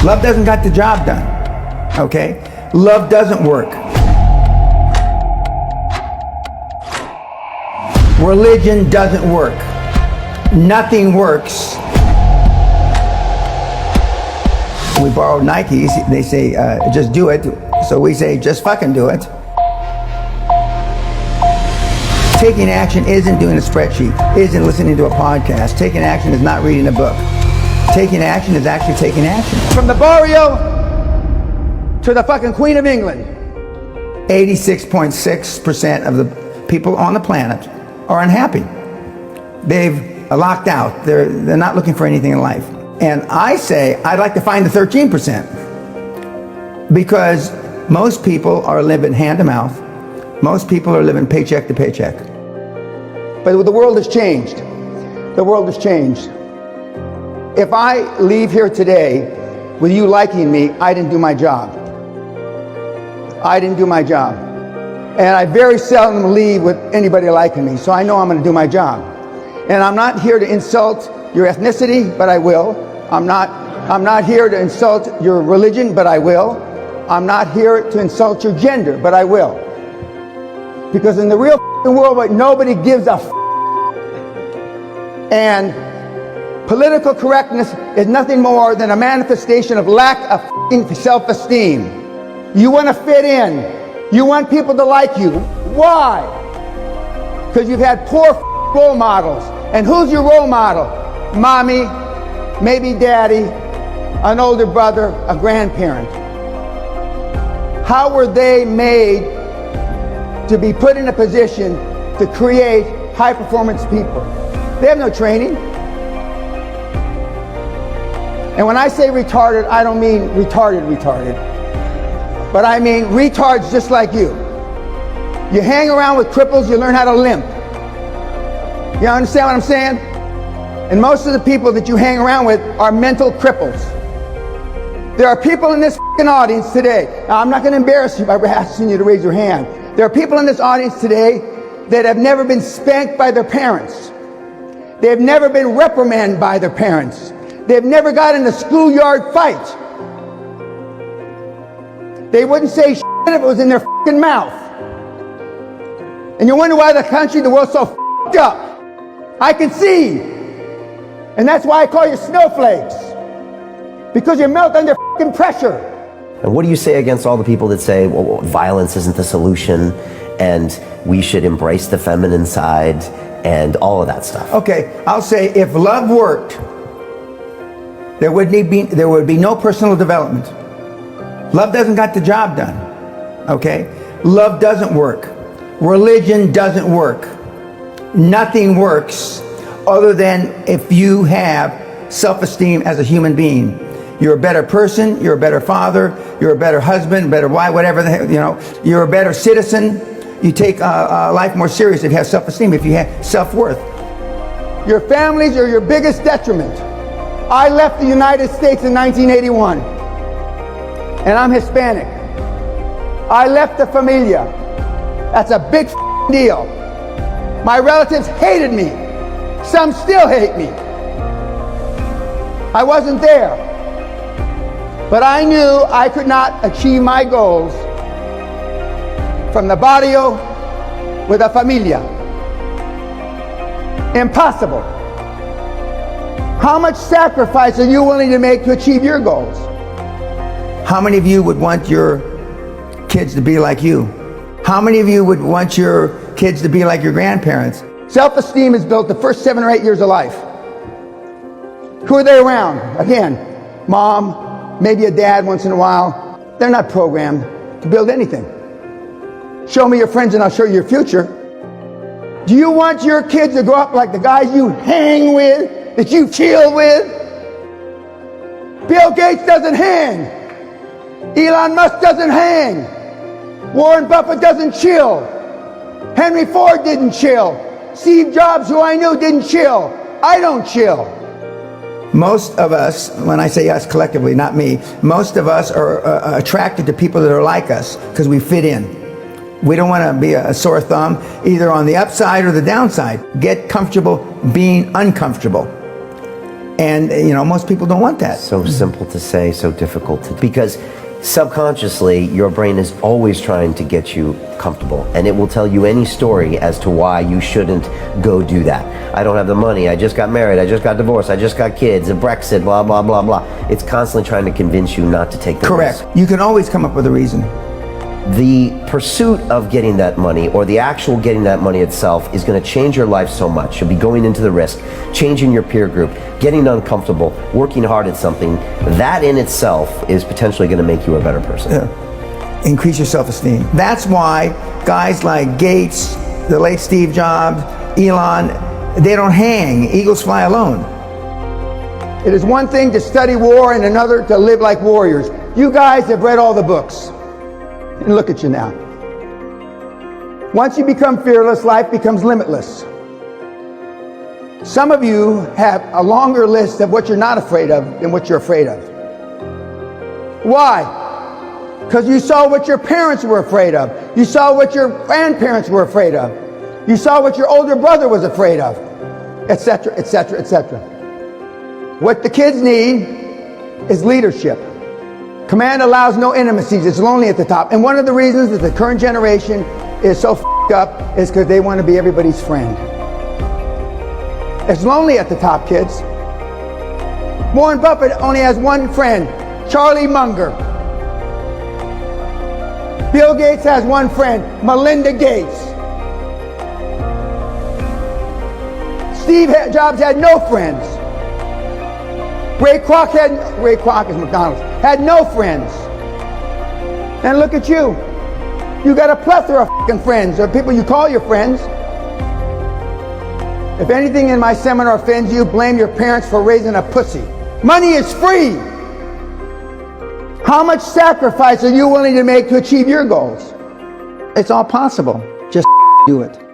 Love doesn't get the job done, okay? Love doesn't work. Religion doesn't work. Nothing works. We borrow Nikes, they say, just do it. So we say, just fucking do it. Taking action isn't doing a spreadsheet, isn't listening to a podcast. Taking action is not reading a book. Taking action is actually taking action. From the barrio to the fucking Queen of England, 86.6% of the people on the planet are unhappy. They've locked out. They're not looking for anything in life. And I say, I'd like to find the 13%. Because most people are living hand to mouth. Most people are living paycheck to paycheck. But the world has changed. The world has changed. If I leave here today with you liking me, I didn't do my job. I didn't do my job. And I very seldom leave with anybody liking me, so I know I'm going to do my job. And I'm not here to insult your ethnicity, but I will. I'm not here to insult your religion, but I will. I'm not here to insult your gender, but I will. Because in the real world, nobody gives a f. And political correctness is nothing more than a manifestation of lack of self-esteem. You want to fit in. You want people to like you. Why? Because you've had poor role models. And who's your role model? Mommy, maybe daddy, an older brother, a grandparent. How were they made to be put in a position to create high-performance people? They have no training. And when I say retarded, I don't mean retarded. But I mean retards just like you. You hang around with cripples, you learn how to limp. You understand what I'm saying? And most of the people that you hang around with are mental cripples. There are people in this audience today. Now, I'm not going to embarrass you by asking you to raise your hand. There are people in this audience today that have never been spanked by their parents. They've never been reprimanded by their parents. They've never got in a schoolyard fight. They wouldn't say shit if it was in their fucking mouth. And you wonder why the country, the world's so fucked up. I can see. And that's why I call you snowflakes. Because you melt under fucking pressure. And what do you say against all the people that say, well, violence isn't the solution and we should embrace the feminine side and all of that stuff? Okay, I'll say if love worked, there would be no personal development. Love doesn't get the job done, okay? Love doesn't work. Religion doesn't work. Nothing works other than if you have self-esteem as a human being. You're a better person, you're a better father, you're a better husband, better wife, whatever the hell, you know, you're a better citizen. You take life more serious if you have self-esteem, if you have self-worth. Your families are your biggest detriment. I left the United States in 1981, and I'm Hispanic. I left the familia. That's a big deal. My relatives hated me. Some still hate me. I wasn't there. But I knew I could not achieve my goals from the barrio with a familia. Impossible. How much sacrifice are you willing to make to achieve your goals? How many of you would want your kids to be like you? How many of you would want your kids to be like your grandparents? Self-esteem is built the first 7 or 8 years of life. Who are they around? Again, mom, maybe a dad once in a while. They're not programmed to build anything. Show me your friends and I'll show you your future. Do you want your kids to grow up like the guys you hang with, that you chill with? Bill Gates doesn't hang. Elon Musk doesn't hang. Warren Buffett doesn't chill. Henry Ford didn't chill. Steve Jobs, who I knew, didn't chill. I don't chill. Most of us, when I say us collectively, not me, most of us are attracted to people that are like us because we fit in. We don't want to be a sore thumb either on the upside or the downside. Get comfortable being uncomfortable. And, most people don't want that. So simple to say, so difficult to, because subconsciously your brain is always trying to get you comfortable, and it will tell you any story as to why you shouldn't go do that. I don't have the money, I just got married, I just got divorced, I just got kids, and Brexit, blah, blah, blah, blah. It's constantly trying to convince you not to take the risk. Correct. You can always come up with a reason. The pursuit of getting that money, or the actual getting that money itself, is going to change your life so much. You'll be going into the risk, changing your peer group, getting uncomfortable, working hard at something. That in itself is potentially going to make you a better person. Yeah. Increase your self-esteem. That's why guys like Gates, the late Steve Jobs, Elon, they don't hang. Eagles fly alone. It is one thing to study war and another to live like warriors. You guys have read all the books. And look at you now. Once you become fearless, life becomes limitless. Some of you have a longer list of what you're not afraid of than what you're afraid of. Why? Because you saw what your parents were afraid of. You saw what your grandparents were afraid of. You saw what your older brother was afraid of, etc., etc., etc. What the kids need is leadership. Command allows no intimacies. It's lonely at the top. And one of the reasons that the current generation is so f***ed up is because they want to be everybody's friend. It's lonely at the top, kids. Warren Buffett only has one friend, Charlie Munger. Bill Gates has one friend, Melinda Gates. Steve Jobs had no friends. Ray Kroc is McDonald's, had no friends. And look at you. You got a plethora of f***ing friends, or people you call your friends. If anything in my seminar offends you, blame your parents for raising a pussy. Money is free. How much sacrifice are you willing to make to achieve your goals? It's all possible. Just do it.